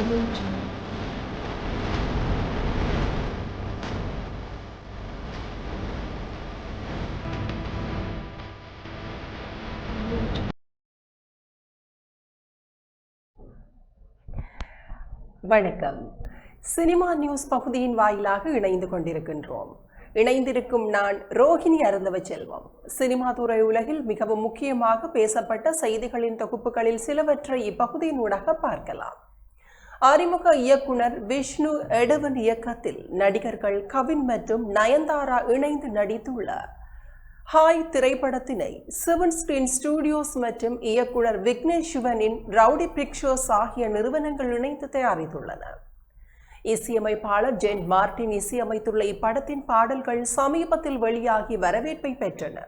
வணக்கம். Cinema news பகுதியின் வாயிலாக இணைந்து கொண்டிருக்கின்றோம். இணைந்திருக்கும் நான் ரோஹிணி அருந்தவச்செல்வம். சினிமா துறை உலகில் மிகவும் முக்கியமாக பேசப்பட்ட செய்திகளின் தொகுப்புகளில் சிலவற்றை இப்பகுதியின் ஊடாக பார்க்கலாம். அறிமுக இயக்குனர் விஷ்ணு எடவன் இயக்கத்தில் நடிகர்கள் கவின் மற்றும் நயன்தாரா இணைந்து நடித்துள்ள ஹாய் திரைப்படத்தினை 7 ஸ்கிரீன் ஸ்டுடியோஸ் மற்றும் இயக்குனர் விக்னேஷ் சிவனின் ரவுடி பிக்சர்ஸ் ஆகிய நிறுவனங்கள் இணைந்து தயாரித்துள்ளன. இசையமைப்பாளர் ஜென் மார்டின் இசையமைத்துள்ள இப்படத்தின் பாடல்கள் சமீபத்தில் வெளியாகி வரவேற்பை பெற்றன.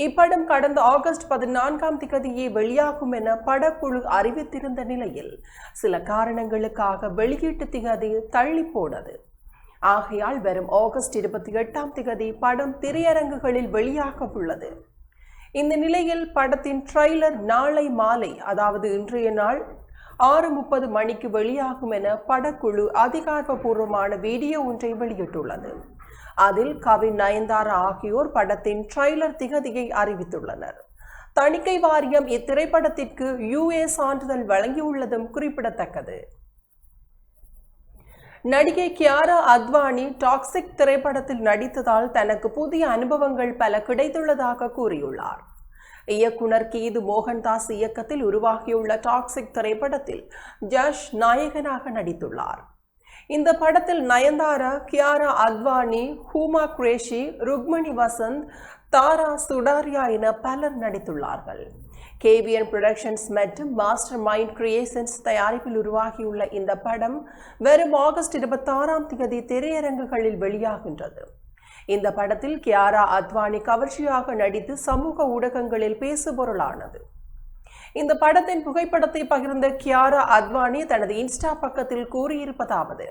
இப்படம் கடந்த ஆகஸ்ட் 14 வெளியாகும் என படக்குழு அறிவித்திருந்த நிலையில் சில காரணங்களுக்காக வெளியீட்டு திகதி தள்ளி போனது. ஆகையால் வரும் ஆகஸ்ட் 28 படம் திரையரங்குகளில் வெளியாக உள்ளது. இந்த நிலையில் படத்தின் ட்ரெய்லர் நாளை மாலை, அதாவது இன்றைய நாள் 6:30 மணிக்கு வெளியாகும் என படக்குழு அதிகாரப்பூர்வமான வீடியோ ஒன்றை வெளியிட்டுள்ளது. அதில் கவின், நயன்தாரா ஆகியோர் படத்தின் ட்ரெய்லர் திகதியை அறிவித்துள்ளனர். தணிக்கை வாரியம் இத்திரைப்படத்திற்கு UA சான்றிதழ் வழங்கியுள்ளதும் குறிப்பிடத்தக்கது. நடிகை கியாரா அத்வானி டாக்ஸிக் திரைப்படத்தில் நடித்ததால் தனக்கு புதிய அனுபவங்கள் பல கிடைத்துள்ளதாக கூறியுள்ளார். இயக்குனர் கீது மோகன்தாஸ் இயக்கத்தில் உருவாகியுள்ள டாக்ஸிக் திரைப்படத்தில் ஜஷ் நாயகனாக நடித்துள்ளார். இந்த படத்தில் நயன்தாரா, கியாரா அத்வானி, ஹூமா குரேஷி, ருக்மணி வசந்த், தாரா சுடாரியா என பலர் நடித்துள்ளார்கள். KVN புரொடக்ஷன்ஸ் மற்றும் மாஸ்டர் மைண்ட் கிரியேஷன்ஸ் தயாரிப்பில் உருவாகியுள்ள இந்த படம் வரும் ஆகஸ்ட் 26 திரையரங்குகளில் வெளியாகின்றது. இந்த படத்தில் கியாரா அத்வானி கவர்ச்சியாக நடித்து சமூக ஊடகங்களில் பேசுபொருளானது. இந்த படத்தின் புகைப்படத்தை பகிர்ந்த கியாரா அத்வானி தனது இன்ஸ்டா பக்கத்தில் கூறியிருப்பதாவது: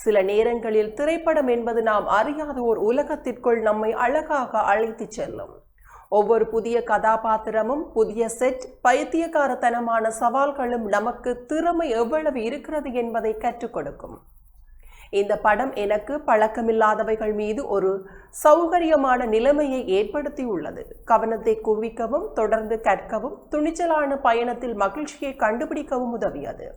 சில நேரங்களில் திரைப்படம் என்பது நாம் அறியாத ஓர் உலகத்திற்குள் நம்மை அழகாக அழைத்து செல்லும். ஒவ்வொரு புதிய கதாபாத்திரமும், புதிய செட், பைத்தியக்காரத்தனமான சவால்களும் நமக்கு திறமை எவ்வளவு இருக்கிறது என்பதை கற்றுக் கொடுக்கும். இந்த படம் எனக்கு பழக்கமில்லாதவைகள் மீது ஒரு சௌகரியமான நிலைமையை ஏற்படுத்தியுள்ளது. கவனத்தை குவிக்கவும், தொடர்ந்து கற்கவும், துணிச்சலான பயணத்தில் மகிழ்ச்சியை கண்டுபிடிக்கவும் உதவியது.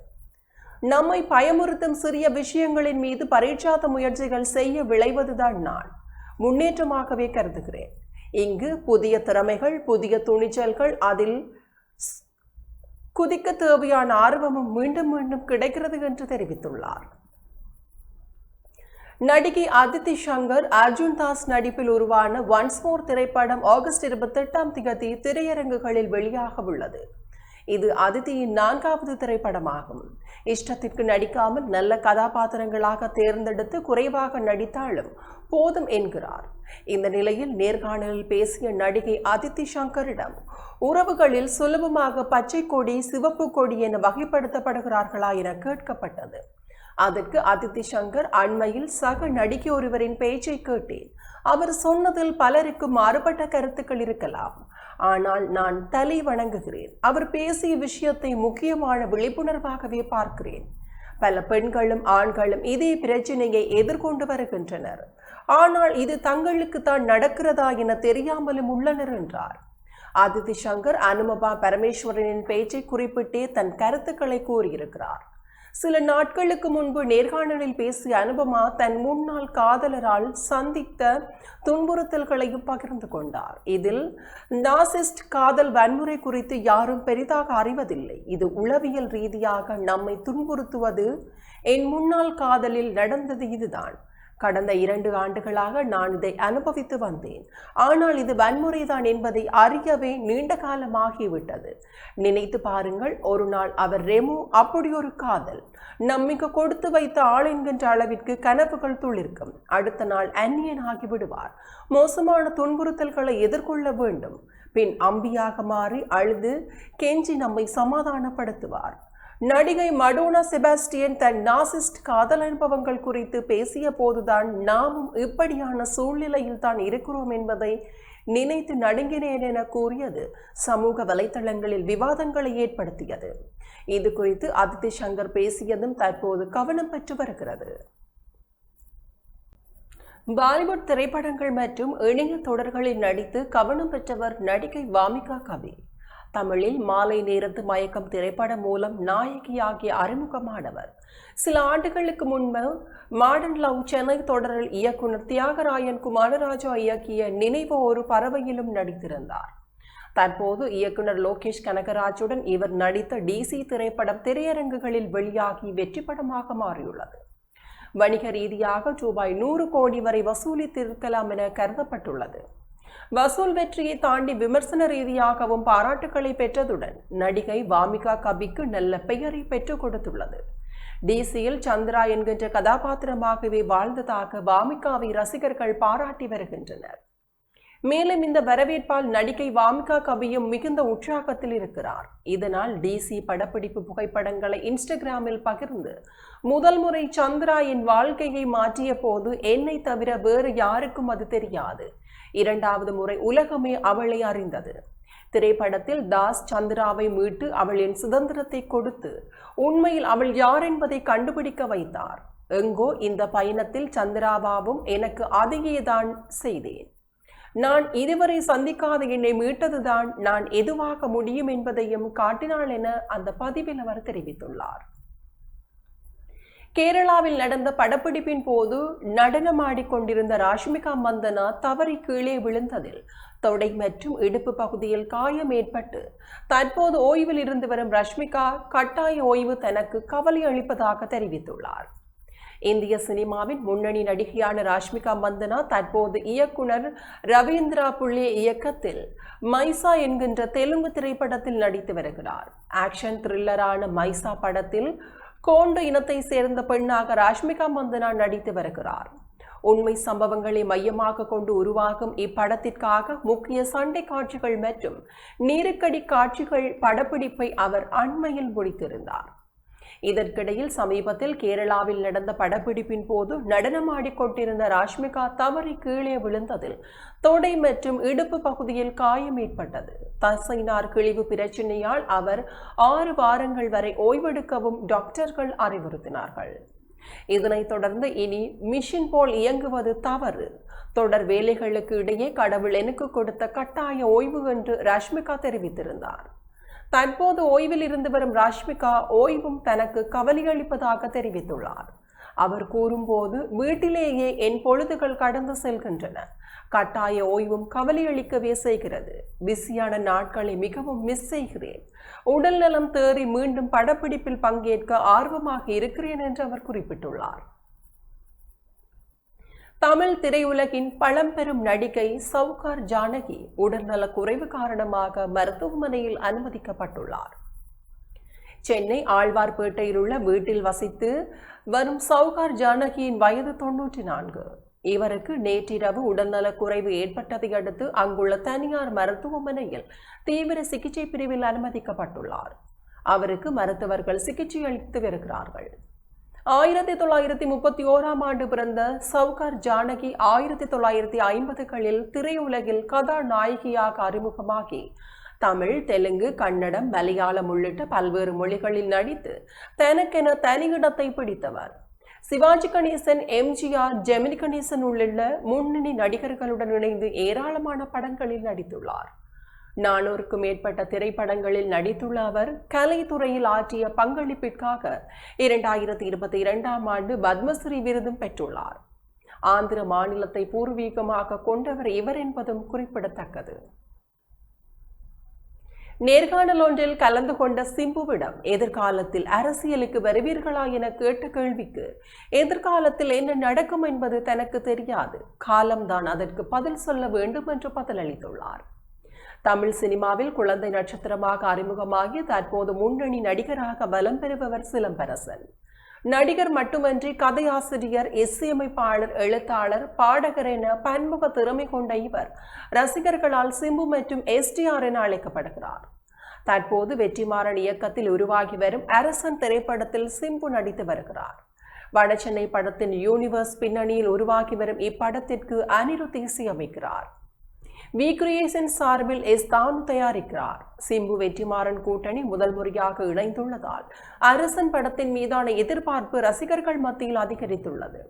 நம்மை பயமுறுத்தும் சிறிய விஷயங்களின் மீது பரீட்சாத்த முயற்சிகள் செய்ய விளைவதுதான் நான் முன்னேற்றமாகவே கருதுகிறேன். இங்கு புதிய திறமைகள், புதிய துணிச்சல்கள், அதில் குதிக்க தேவையான ஆர்வமும் மீண்டும் மீண்டும் கிடைக்கிறது என்று தெரிவித்துள்ளார். நடிகை அதித்தி சங்கர், அர்ஜுன் தாஸ் நடிப்பில் உருவான ஒன்ஸ் மோர் திரைப்படம் ஆகஸ்ட் 28 திரையரங்குகளில் வெளியாக உள்ளது. இது அதித்தியின் 4வது திரைப்படமாகும். இஷ்டத்திற்கு நடிக்காமல் நல்ல கதாபாத்திரங்களாக தேர்ந்தெடுத்து குறைவாக நடித்தாலும் போதும் என்கிறார். இந்த நிலையில் நேர்காணலில் பேசிய நடிகை அதித்தி சங்கரிடம் உறவுகளில் சுலபமாக பச்சை கொடி, சிவப்பு கொடி என வகைப்படுத்தப்படுகிறார்களா என கேட்கப்பட்டது. அதற்கு அதித்தி சங்கர், அண்மையில் சக நடிகை ஒருவரின் பேச்சை கேட்டேன். அவர் சொன்னதில் பலருக்கு மாறுபட்ட கருத்துக்கள் இருக்கலாம். ஆனால் நான் தலை வணங்குகிறேன். அவர் பேசிய விஷயத்தை முக்கியமான விழிப்புணர்வாகவே பார்க்கிறேன். பல பெண்களும் ஆண்களும் இதே பிரச்சனையை எதிர்கொண்டு வருகின்றனர். ஆனால் இது தங்களுக்கு தான் நடக்கிறதா என தெரியாமலும் உள்ளனர் என்றார். அதித்தி சங்கர் அனுமபா பரமேஸ்வரனின் பேச்சை குறிப்பிட்டே தன் கருத்துக்களை கூறியிருக்கிறார். சில நாட்களுக்கு முன்பு நேர்காணலில் பேசிய அனுபமா தன் முன்னாள் காதலரால் சந்தித்த துன்புறுத்தல்களையும் பகிர்ந்து கொண்டார். இதில் நாசிஸ்ட் காதல் வன்முறை குறித்து யாரும் பெரிதாக அறிவதில்லை. இது உளவியல் ரீதியாக நம்மை துன்புறுத்துவது. என் முன்னாள் காதலில் நடந்தது இதுதான். கடந்த 2 ஆண்டுகளாக நான் இதை அனுபவித்து வந்தேன். ஆனால் இது வன்முறைதான் என்பதை அறியவே நீண்ட காலமாகிவிட்டது. நினைத்து பாருங்கள், ஒரு நாள் அவர் ரெமு அப்படி ஒரு காதல் நம்மிக்கு கொடுத்து வைத்த ஆள் என்கின்ற அளவிற்கு கனவுகள் துளிர்க்கும். அடுத்த நாள் அந்நியன் ஆகிவிடுவார். மோசமான துன்புறுத்தல்களை எதிர்கொள்ள வேண்டும். பின் அம்பியாக மாறி அழுது கெஞ்சி நம்மை சமாதானப்படுத்துவார். நடிகை மடோனா செபாஸ்டியன் தன் நாசிஸ்ட் காதல் அனுபவங்கள் குறித்து பேசிய போதுதான் நாமும் இப்படியான சூழ்நிலையில் தான் இருக்கிறோம் என்பதை நினைத்து நடுங்கினேன் என கூறியது சமூக வலைதளங்களில் விவாதங்களை ஏற்படுத்தியது. இது குறித்து அதித்தி சங்கர் பேசியதும் தற்போது கவனம் பெற்று வருகிறது. பாலிவுட் திரைப்படங்கள் மற்றும் இணைய தொடர்களில் நடித்து கவனம் பெற்றவர் நடிகை வாமிகா கவி. தமிழில் மாலை நேரத்து மயக்கம் திரைப்படம் மூலம் நாயகியாகிய அறிமுகமானவர். சில ஆண்டுகளுக்கு முன்பு மாடர்ன் லவ் சென்னை தொடரில் இயக்குனர் தியாகராயன் குமாரராஜா இயக்கிய நினைவு ஒரு பறவையிலும் நடித்திருந்தார். தற்போது இயக்குனர் லோகேஷ் கனகராஜுடன் இவர் நடித்த டிசி திரைப்படம் திரையரங்குகளில் வெளியாகி வெற்றி படமாக மாறியுள்ளது. வணிக ரீதியாக ரூபாய் 100 கோடி வரை வசூலித்திருக்கலாம் என கருதப்பட்டுள்ளது. வசூல் வெற்றியை தாண்டி விமர்சன ரீதியாகவும் பாராட்டுகளை பெற்றதுடன் நடிகை வாமிகா கபிக்கு நல்ல பெயரை பெற்றுக் கொடுத்துள்ளது. டிசியில் சந்திரா என்கின்ற கதாபாத்திரமாகவே வாழ்ந்ததாக வாமிகாவை ரசிகர்கள் பாராட்டி வருகின்றனர். மேலும் இந்த வரவேற்பால் நடிகை வாமிகா கபியும் மிகுந்த உற்சாகத்தில் இருக்கிறார். இதனால் டிசி படப்பிடிப்பு புகைப்படங்களை இன்ஸ்டாகிராமில் பகிர்ந்து முதல் முறை சந்திரா என் வாழ்க்கையை மாற்றிய போது என்னை தவிர வேறு யாருக்கும் அது தெரியாது. இரண்டாவது முறை உலகமே அவளை அறிந்தது. திரைப்படத்தில் தாஸ் சந்திராவை மீட்டு அவளின் சுதந்திரத்தை கொடுத்து உண்மையில் அவள் யார் என்பதை கண்டுபிடிக்க வைத்தார். எங்கோ இந்த பயணத்தில் சந்திராபாவும் எனக்கு அதையேதான் செய்தேன். நான் இதுவரை சந்திக்காத என்னை மீட்டதுதான் நான் எதுவாக முடியும் என்பதையும் காட்டினாள் என அந்த பதிவில் அவர் தெரிவித்துள்ளார். கேரளாவில் நடந்த படப்பிடிப்பின் போது நடனமாடிக்கொண்டிருந்த ராஷ்மிகா மந்தனா தவறி கீழே விழுந்ததில் தொடை மற்றும் இடுப்பு பகுதியில் காயம் ஏற்பட்டு தற்போது ஓய்வில் இருந்து வரும் ரஷ்மிகா கட்டாய ஓய்வு தனக்கு கவலை அளிப்பதாக தெரிவித்துள்ளார். இந்திய சினிமாவின் முன்னணி நடிகையான ராஷ்மிகா மந்தனா தற்போது இயக்குனர் ரவீந்திரா புள்ளி இயக்கத்தில் மைசா என்கின்ற தெலுங்கு திரைப்படத்தில் நடித்து வருகிறார். ஆக்ஷன் த்ரில்லரான மைசா படத்தில் கோண்டு இனத்தை சேர்ந்த பெண்ணாக ராஷ்மிகா மந்தனா நடித்து வருகிறார். உண்மை சம்பவங்களை மையமாக கொண்டு உருவாகும் இப்படத்திற்காக முக்கிய சண்டை காட்சிகள் மற்றும் நீருக்கடி காட்சிகள் படப்பிடிப்பை அவர் அண்மையில் முடித்திருந்தார். இதற்கிடையில் சமீபத்தில் கேரளாவில் நடந்த படப்பிடிப்பின் போது நடனமாடிக்கொண்டிருந்த ராஷ்மிகா தவறி கீழே விழுந்ததில் தொடை மற்றும் இடுப்பு பகுதியில் காயம் ஏற்பட்டது. தசைநார் கிழிவு பிரச்சனையால் அவர் 6 வாரங்கள் வரை ஓய்வெடுக்கவும் டாக்டர்கள் அறிவுறுத்தினார்கள். இதனைத் தொடர்ந்து இனி மிஷின் போல் இயங்குவது தவறு, தொடர் வேலைகளுக்கு இடையே கடவுள் எனக்கு கொடுத்த கட்டாய ஓய்வு என்று ராஷ்மிகா தெரிவித்திருந்தார். தற்போது ஓய்வில் இருந்து வரும் ராஷ்மிகா ஓய்வும் தனக்கு கவலையளிப்பதாக தெரிவித்துள்ளார். அவர் கூறும்போது, வீட்டிலேயே என் பொழுதுகள் கடந்து செல்கின்றன. கட்டாய ஓய்வும் கவலையளிக்கவே செய்கிறது. பிஸியான நாட்களை மிகவும் மிஸ் செய்கிறேன். உடல் நலம் தேறி மீண்டும் படப்பிடிப்பில் பங்கேற்க ஆர்வமாக இருக்கிறேன் என்று அவர் குறிப்பிட்டுள்ளார். தமிழ் திரையுலகின் பழம்பெரும் நடிகை சவுகார் ஜானகி உடல்நல குறைவு காரணமாக மருத்துவமனையில் அனுமதிக்கப்பட்டுள்ளார். சென்னை ஆழ்வார்பேட்டையில் உள்ள வீட்டில் வசித்து வரும் சவுகார் ஜானகியின் வயது 94. இவருக்கு நேற்றிரவு உடல்நல குறைவு ஏற்பட்டதை அடுத்து அங்குள்ள தனியார் மருத்துவமனையில் தீவிர சிகிச்சை பிரிவில் அனுமதிக்கப்பட்டுள்ளார். அவருக்கு மருத்துவர்கள் சிகிச்சை அளித்து வருகிறார்கள். 1931ஆம் ஆண்டு பிறந்த சவுகார் ஜானகி 1950களில் திரையுலகில் கதாநாயகியாக அறிமுகமாகி தமிழ், தெலுங்கு, கன்னடம், மலையாளம் உள்ளிட்ட பல்வேறு மொழிகளில் நடித்து தனக்கென தனியிடத்தை பிடித்தவர். சிவாஜி கணேசன், எம்ஜிஆர், ஜெமினி கணேசன் உள்ளிட்ட முன்னணி நடிகர்களுடன் இணைந்து ஏராளமான படங்களில் நடித்துள்ளார். 400க்கும் மேற்பட்ட திரைப்படங்களில் நடித்துள்ள அவர் கலைத்துறையில் ஆற்றிய பங்களிப்பிற்காக 2022ஆம் ஆண்டு பத்மஸ்ரீ விருதும் பெற்றுள்ளார். ஆந்திர மாநிலத்தை பூர்வீகமாக கொண்டவர் இவர் என்பதும் குறிப்பிடத்தக்கது. நேர்காணல் ஒன்றில் கலந்து கொண்ட சிம்புவிடம் எதிர்காலத்தில் அரசியலுக்கு வருவீர்களா என கேட்ட கேள்விக்கு எதிர்காலத்தில் என்ன நடக்கும் என்பது தனக்கு தெரியாது, காலம்தான் அதற்கு பதில் சொல்ல வேண்டும் என்று பதிலளித்துள்ளார். தமிழ் சினிமாவில் குழந்தை நட்சத்திரமாக அறிமுகமாகி தற்போது முன்னணி நடிகராக பலம் பெறுபவர் சிலம்பரசன். நடிகர் மட்டுமன்றி கதையாசிரியர், இசையமைப்பாளர், எழுத்தாளர், பாடகர் என பன்முக திறமை கொண்ட இவர் ரசிகர்களால் சிம்பு மற்றும் SDR என அழைக்கப்படுகிறார். தற்போது வெற்றிமாறன் இயக்கத்தில் உருவாகி வரும் அரசன் திரைப்படத்தில் சிம்பு நடித்து வருகிறார். வடசென்னை படத்தின் யூனிவர்ஸ் பின்னணியில் உருவாகி வரும் இப்படத்திற்கு அனிருத் இசையமைக்கிறார். வி கிரியேஷன் சார்பில் தானு தயாரிக்கிறார். சிம்பு வெற்றிமாறன் கூட்டணி முதல் முறையாக இணைந்துள்ளதால் அரசன் படத்தின் மீதான எதிர்பார்ப்பு ரசிகர்கள் மத்தியில் அதிகரித்துள்ளது.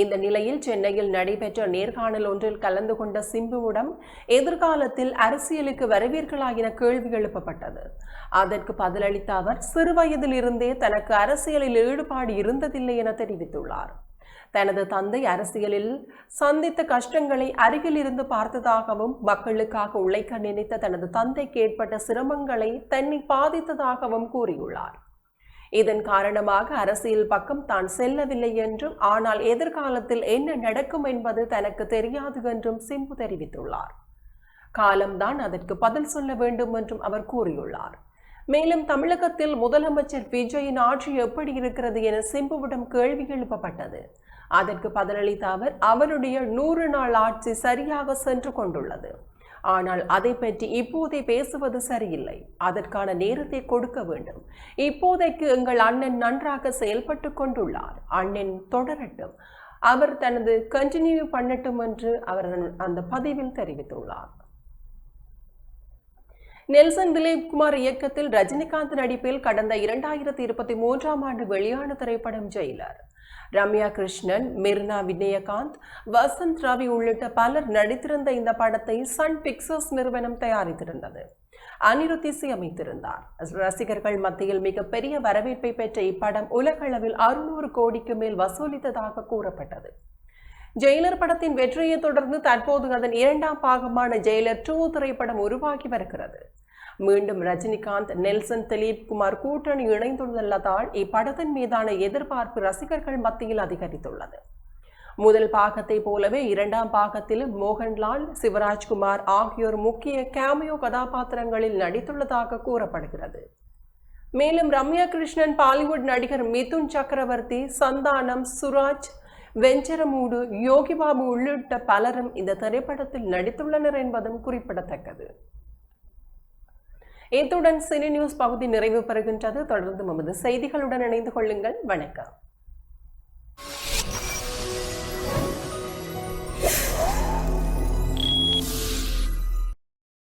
இந்த நிலையில் சென்னையில் நடைபெற்ற நேர்காணல் ஒன்றில் கலந்து கொண்ட சிம்புவிடம் எதிர்காலத்தில் அரசியலுக்கு வருவீர்களா என கேள்வி எழுப்பப்பட்டது. அதற்கு பதிலளித்த அவர் சிறுவயதில் இருந்தே தனக்கு அரசியலில் ஈடுபாடு இருந்ததில்லை என தெரிவித்துள்ளார். தனது தந்தை அரசியலில் சந்தித்த கஷ்டங்களை அருகில் இருந்து பார்த்ததாகவும் மக்களுக்காக உழைக்க நினைத்த தனது தந்தைக்கு ஏற்பட்ட சிரமங்களை தன்னை பாதித்ததாகவும் கூறியுள்ளார். இதன் காரணமாக அரசியல் பக்கம் தான் செல்லவில்லை என்றும் ஆனால் எதிர்காலத்தில் என்ன நடக்கும் என்பது தனக்கு தெரியாது என்றும் சிம்பு தெரிவித்துள்ளார். காலம்தான் அதற்கு பதில் சொல்ல வேண்டும் என்றும் அவர் கூறியுள்ளார். மேலும் தமிழகத்தில் முதலமைச்சர் விஜயின் ஆட்சி எப்படி இருக்கிறது என சிம்புவிடம் கேள்வி எழுப்பப்பட்டது. அதற்கு பதிலளித்த அவர் அவருடைய 100 நாள் ஆட்சி சரியாக சென்று கொண்டுள்ளது. ஆனால் அதை பற்றி இப்போதே பேசுவது சரியில்லை. அதற்கான நேரத்தை கொடுக்க வேண்டும். இப்போதைக்கு எங்கள் அண்ணன் நன்றாக செயல்பட்டு கொண்டுள்ளார். அண்ணன் தொடரட்டும், அவர் தனது கண்டினியூ பண்ணட்டும் என்று அவர் அந்த பதிவில் தெரிவித்துள்ளார். நெல்சன் திலீப்குமார் இயக்கத்தில் ரஜினிகாந்த் நடிப்பில் கடந்த 2023ஆம் ஆண்டு வெளியான திரைப்படம் ஜெயிலர். ரம்யா கிருஷ்ணன், மிர்னா விஜயகாந்த், வசந்த் ரவி உள்ளிட்ட பலர் நடித்திருந்த இந்த படத்தை சன் பிக்சர்ஸ் நிறுவனம் தயாரித்திருந்தது. அனிருத் இசையமைத்திருந்தார். ரசிகர்கள் மத்தியில் மிகப்பெரிய வரவேற்பை பெற்ற இப்படம் உலகளவில் 600 கோடிக்கு மேல் வசூலித்ததாக கூறப்பட்டது. ஜெயிலர் படத்தின் வெற்றியை தொடர்ந்து தற்போது அதன் 2ஆம் பாகமான ஜெயிலர் 2 திரைப்படம் உருவாகி வருகிறது. மீண்டும் ரஜினிகாந்த், நெல்சன் திலீப்குமார் கூட்டணி இணைந்துள்ளதால் இப்படத்தின் மீதான எதிர்பார்ப்பு ரசிகர்கள் மத்தியில் அதிகரித்துள்ளது. முதல் பாகத்தை போலவே 2ஆம் பாகத்திலும் மோகன்லால், சிவராஜ்குமார் ஆகியோர் முக்கிய கேமியோ கதாபாத்திரங்களில் நடித்துள்ளதாக கூறப்படுகிறது. மேலும் ரம்யா கிருஷ்ணன், பாலிவுட் நடிகர் மிதுன் சக்கரவர்த்தி, சந்தானம், சுராஜ், வெஞ்சரமூடு, யோகிபாபு உள்ளிட்ட பலரும் இந்த திரைப்படத்தில் நடித்துள்ளனர் என்பதும் குறிப்பிடத்தக்கது. இத்துடன் சினி நியூஸ் பகுதி நிறைவு பெறுகின்றது. தொடர்ந்து நமது செய்திகளுடன் இணைந்து கொள்ளுங்கள். வணக்கம்.